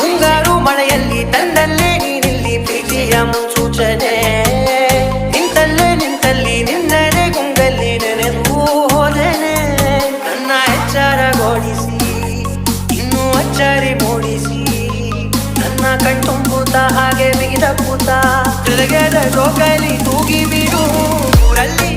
ಮುಂಗಾರು ಮಳೆಯಲ್ಲಿ ತಂದಲ್ಲೇ ನೀನಿಲ್ಲಿ ಪ್ರೀತಿಯ ಮುನ್ಸೂಚನೆ ನಿಂತಲ್ಲೇ ನಿಂತಲ್ಲಿ ನಿನ್ನರೆ ಗುಂಗಲ್ಲಿ ನೆನೆದು ಹೋದೆನೆ ನನ್ನ ಎಚ್ಚರಗೊಳಿಸಿ ಇನ್ನೂ ಅಚ್ಚರಿ ಮೂಡಿಸಿ ನನ್ನ ಕಣ್ತುಂಬುತ್ತ ಹಾಗೆ ಬಿಗಿದ ಕೂತ ಹೃದಯದ ಜೋಗಲಿ ತೂಗಿ ಬಿಡು ಊರಲ್ಲಿ